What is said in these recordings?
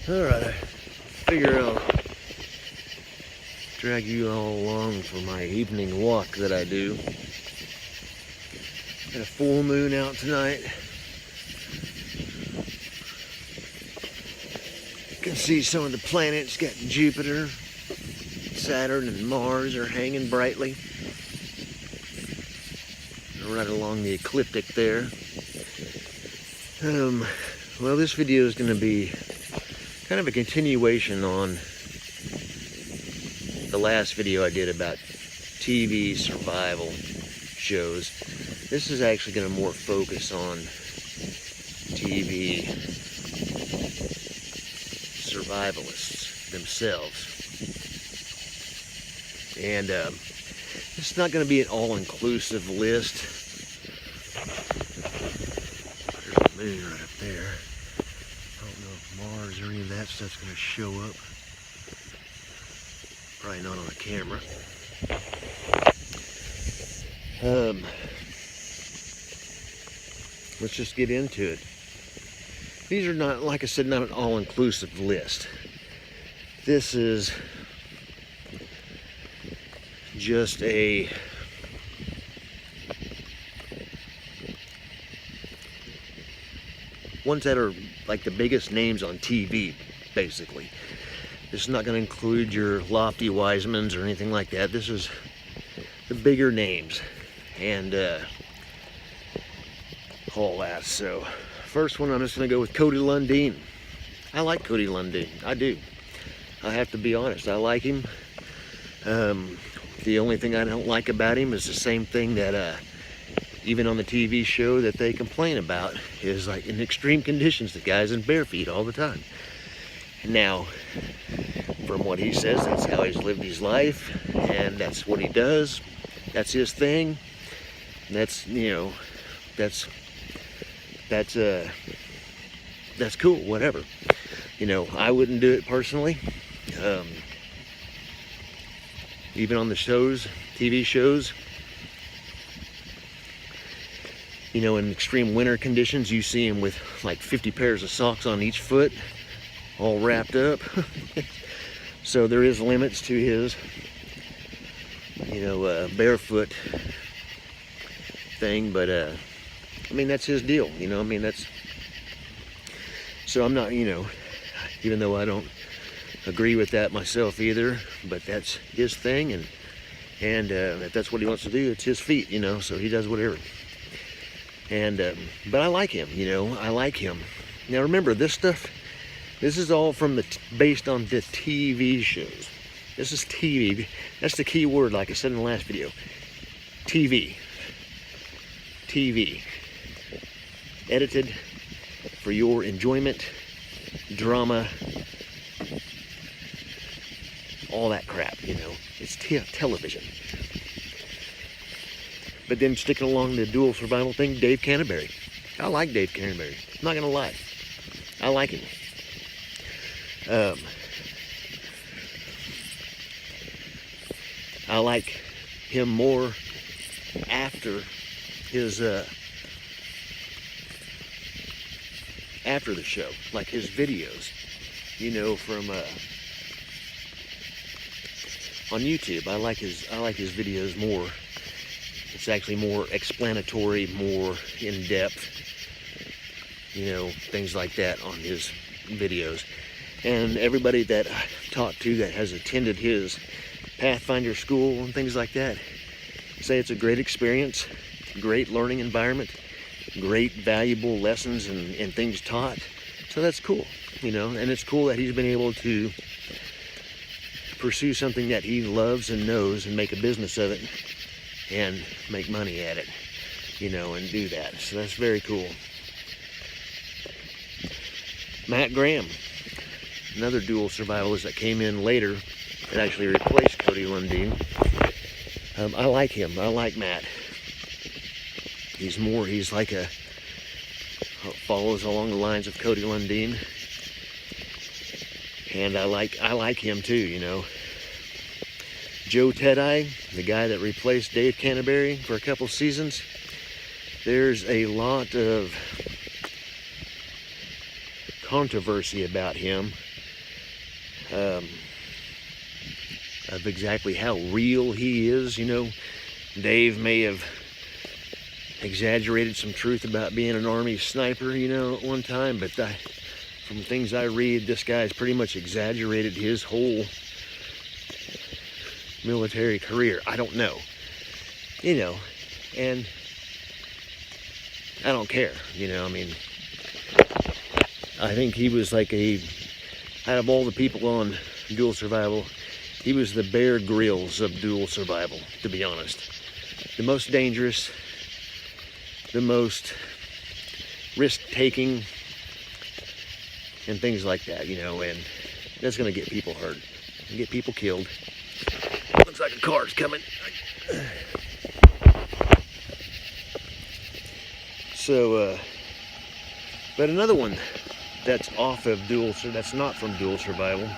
Alright, I figure I'll drag you all along for my evening walk that I do. Got a full moon out tonight. You can see some of the planets. Got Jupiter, Saturn, and Mars are hanging brightly. Right along the ecliptic there. Well, this video is going to be kind of a continuation on the last video I did about TV survival shows. This is actually going to more focus on TV survivalists themselves. And it's not going to be an all-inclusive list. There's a moon right up there. I don't know if Mars or any of that stuff's going to show up. Probably not on the camera. Let's just get into it. These are not, like I said, not an all-inclusive list. This is just a ones that are like the biggest names on TV, basically. This is not going to include your Lofty Wisemans or anything like that. This is the bigger names and all that. So first one, I'm just going to go with Cody Lundin. I like Cody Lundin. I do. I have to be honest. I like him. The only thing I don't like about him is the same thing that even on the TV show that they complain about, is like in extreme conditions, the guy's in bare feet all the time. Now, from what he says, that's how he's lived his life, and that's what he does. That's his thing. That's, you know, that's cool, whatever. You know, I wouldn't do it personally. Even on the shows, TV shows, you know, in extreme winter conditions, you see him with like 50 pairs of socks on each foot, all wrapped up. So there is limits to his, you know, barefoot thing, but I mean, that's his deal, you know. I mean, that's, so I'm not, you know, even though I don't agree with that myself either, but that's his thing, and if that's what he wants to do, it's his feet, you know, so he does whatever. And but I like him, you know. I like him. Now remember, this stuff, this is all from the based on the TV shows. This is TV. That's the key word, like I said in the last video. TV. Edited for your enjoyment, drama, all that crap, you know. It's television. But then sticking along the dual survival thing, Dave Canterbury. I like Dave Canterbury. I'm not gonna lie. I like him. I like him more after his after the show, like his videos, you know, from on YouTube. I like his videos more. It's actually more explanatory, more in-depth, you know, things like that on his videos. And everybody that I talked to that has attended his Pathfinder school and things like that say it's a great experience, great learning environment, great valuable lessons and things taught. So that's cool, you know. And it's cool that he's been able to pursue something that he loves and knows and make a business of it and make money at it, you know, and do that. So that's very cool. Matt Graham, another dual survivalist that came in later that actually replaced Cody Lundin. I like him. I like Matt. He's like a, follows along the lines of Cody Lundin. And I like him too, you know. Joe Teti, the guy that replaced Dave Canterbury for a couple seasons, there's a lot of controversy about him of exactly how real he is. You know, Dave may have exaggerated some truth about being an Army sniper, you know, at one time, but from things I read, this guy's pretty much exaggerated his whole military career. I don't know, you know, and I don't care, you know. I mean, I think he was like out of all the people on Dual Survival, he was the Bear Grylls of Dual Survival, to be honest. The most dangerous, the most risk-taking, and things like that, you know, and that's going to get people hurt and get people killed. Looks like a car's coming. So, but another one that's off of that's not from Dual Survival,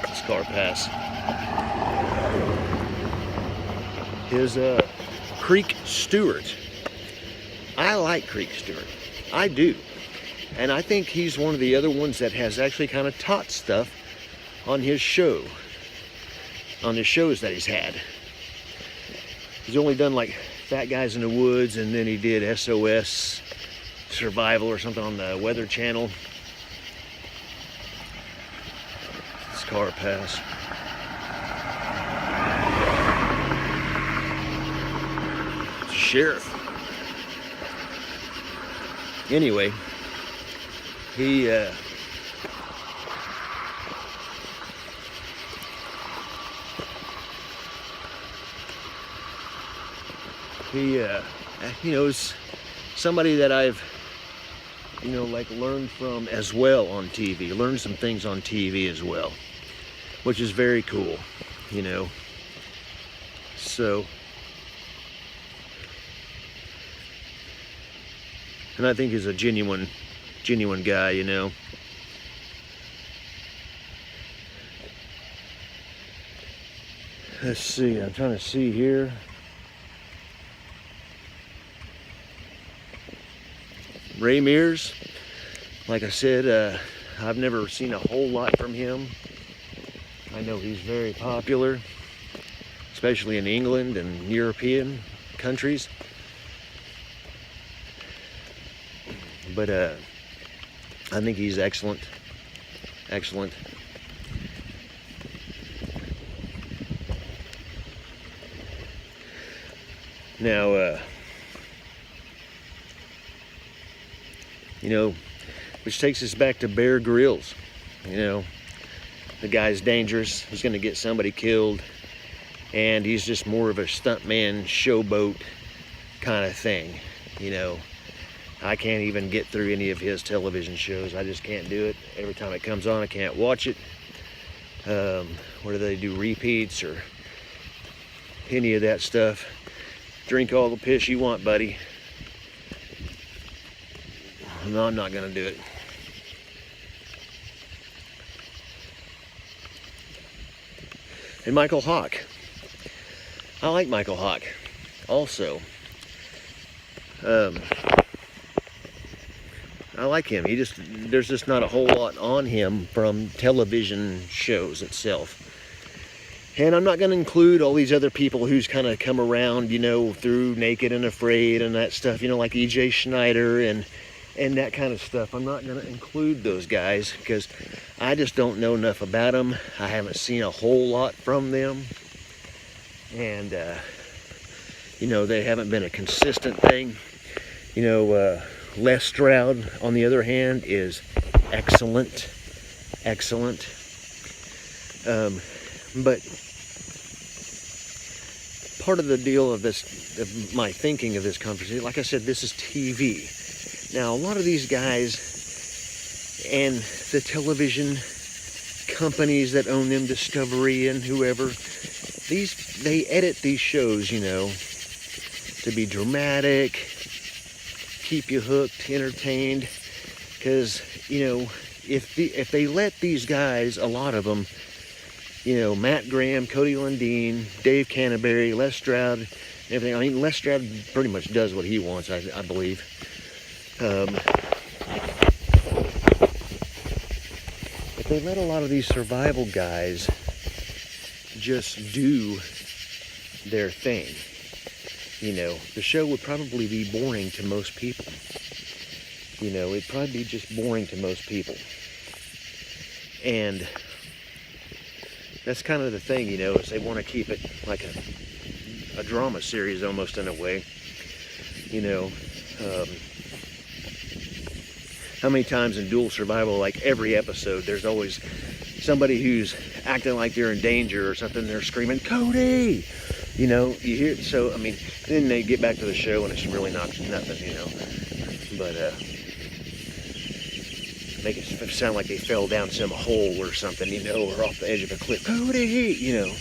this car pass, is Creek Stewart. I like Creek Stewart. I do. And I think he's one of the other ones that has actually kind of taught stuff on his show, on his shows that he's had. He's only done like Fat Guys in the Woods, and then he did SOS Survival or something on the Weather Channel. This car pass. It's a sheriff. Anyway, he you know, is somebody that I've, you know, like learned from as well on TV, learned some things on TV as well, which is very cool, you know. So, and I think he's a genuine guy, you know. Let's see, I'm trying to see here. Ray Mears, like I said, I've never seen a whole lot from him. I know he's very popular, especially in England and European countries. But I think he's excellent. Excellent. Now, you know, which takes us back to Bear Grylls. You know, the guy's dangerous. He's going to get somebody killed, and he's just more of a stuntman, showboat kind of thing. You know, I can't even get through any of his television shows. I just can't do it. Every time it comes on, I can't watch it. Whether they do repeats or any of that stuff. Drink all the piss you want, buddy. No, I'm not going to do it. And Michael Hawk. I like Michael Hawk also. I like him. There's just not a whole lot on him from television shows itself. And I'm not going to include all these other people who's kind of come around, you know, through Naked and Afraid and that stuff, you know, like E.J. Schneider and that kind of stuff. I'm not going to include those guys because I just don't know enough about them. I haven't seen a whole lot from them. And, you know, they haven't been a consistent thing. You know, Les Stroud, on the other hand, is excellent. Excellent. But part of the deal of this, of my thinking of this conversation, like I said, this is TV. Now, a lot of these guys and the television companies that own them, Discovery and whoever, they edit these shows, you know, to be dramatic, keep you hooked, entertained, because, you know, if they let these guys, a lot of them, you know, Matt Graham, Cody Lundeen, Dave Canterbury, Les Stroud, everything. I mean, Les Stroud pretty much does what he wants, I believe. The they let a lot of these survival guys just do their thing. You know, the show would probably be boring to most people. You know, it'd probably be just boring to most people. And that's kind of the thing, you know, is they want to keep it like a drama series almost in a way. You know, how many times in dual survival, like every episode, there's always somebody who's acting like they're in danger or something. They're screaming, "Cody!" You know, you hear it. So, I mean, then they get back to the show and it's really not nothing, you know. But, make it sound like they fell down some hole or something, you know, or off the edge of a cliff. "Cody!" You know.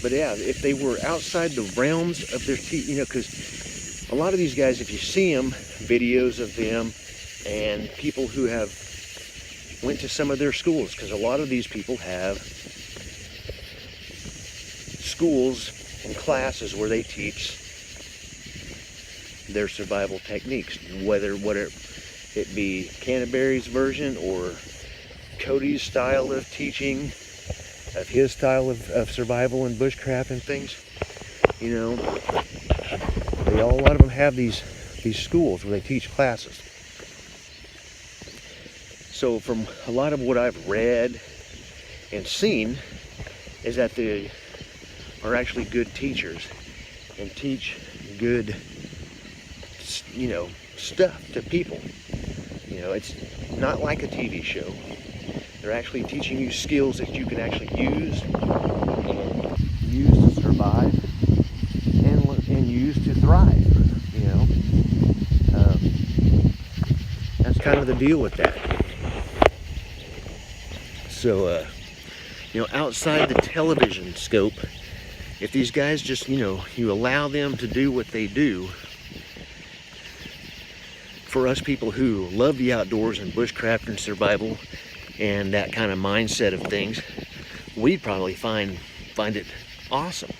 But yeah, if they were outside the realms of their, you know, because a lot of these guys, if you see them, videos of them, and people who have went to some of their schools, because a lot of these people have schools and classes where they teach their survival techniques, whether it be Canterbury's version or Cody's style of teaching, of his style of survival and bushcraft and things. You know, a lot of them have these schools where they teach classes. So from a lot of what I've read and seen is that they are actually good teachers and teach good, you know, stuff to people. You know, it's not like a TV show. They're actually teaching you skills that you can actually use to survive and use to thrive. You know, that's kind of the deal with that. So, you know, outside the television scope, if these guys just, you know, you allow them to do what they do, for us people who love the outdoors and bushcraft and survival and that kind of mindset of things, we'd probably find it awesome,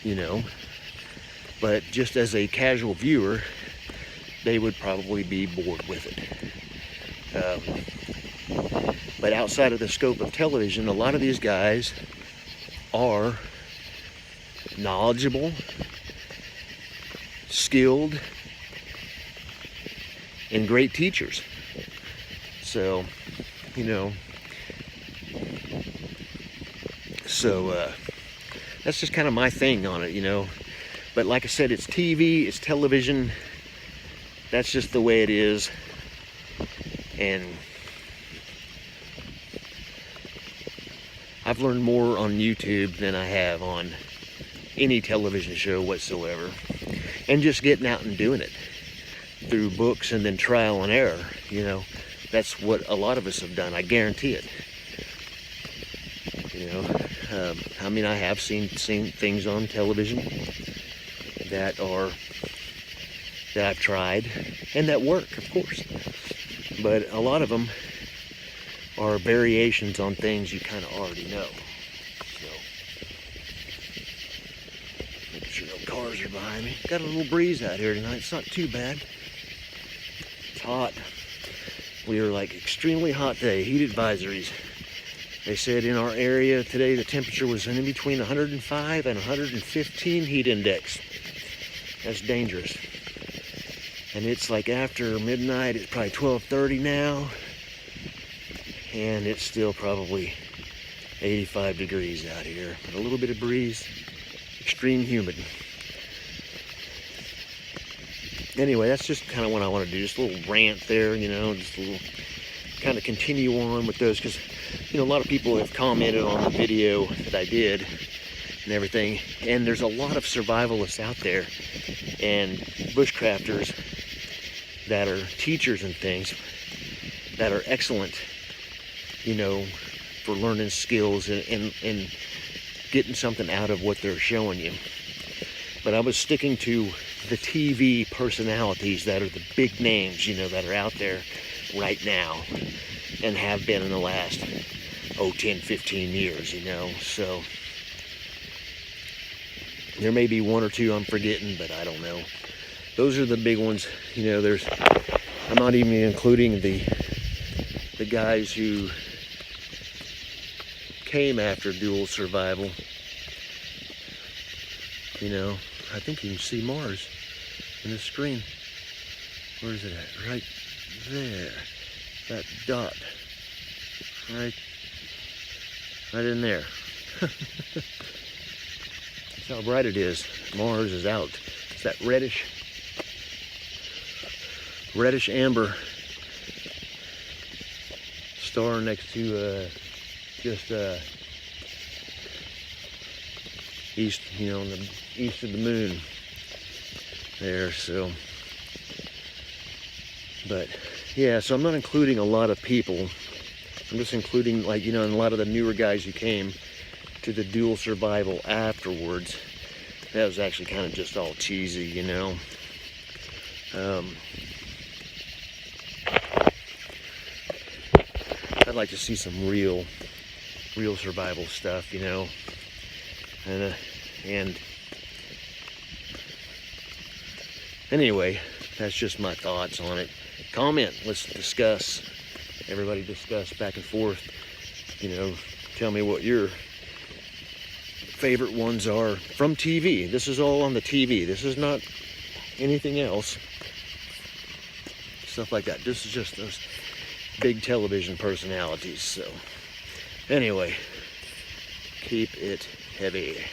you know. But just as a casual viewer, they would probably be bored with it. But outside of the scope of television, a lot of these guys are knowledgeable, skilled, and great teachers. So, you know, that's just kind of my thing on it, you know. But like I said, it's TV, it's television. That's just the way it is. And I've learned more on YouTube than I have on any television show whatsoever. And just getting out and doing it through books and then trial and error, you know. That's what a lot of us have done, I guarantee it. You know, I mean, I have seen things on television that I've tried and that work, of course. But a lot of them are variations on things you kind of already know. So, making sure no cars are behind me. Got a little breeze out here tonight. It's not too bad. It's hot. We are like extremely hot today. Heat advisories. They said in our area today the temperature was in between 105 and 115 heat index. That's dangerous. And it's like after midnight, it's probably 12:30 now. And it's still probably 85 degrees out here. But a little bit of breeze, extreme humid. Anyway, that's just kind of what I want to do. Just a little rant there, you know, just a little kind of continue on with those. Because, you know, a lot of people have commented on the video that I did and everything. And there's a lot of survivalists out there and bushcrafters that are teachers and things that are excellent, you know, for learning skills and getting something out of what they're showing you. But I was sticking to the TV personalities that are the big names, you know, that are out there right now and have been in the last, 10, 15 years, you know. So there may be one or two I'm forgetting, but I don't know. those are the big ones. You know, I'm not even including the guys who came after dual survival. You know, I think you can see Mars in the screen. Where is it at? Right there. That dot. Right in there. That's how bright it is. Mars is out. It's that reddish amber star next to just east, you know, on the east of the moon there. So, but yeah, so I'm not including a lot of people. I'm just including, like, you know, and a lot of the newer guys who came to the dual survival afterwards. That was actually kind of just all cheesy, you know. I'd like to see some real survival stuff, you know. And anyway, that's just my thoughts on it. Comment, let's discuss. Everybody discuss back and forth. You know, tell me what your favorite ones are from TV. This is all on the TV. This is not anything else. Stuff like that. This is just those big television personalities. So anyway, keep it heavy.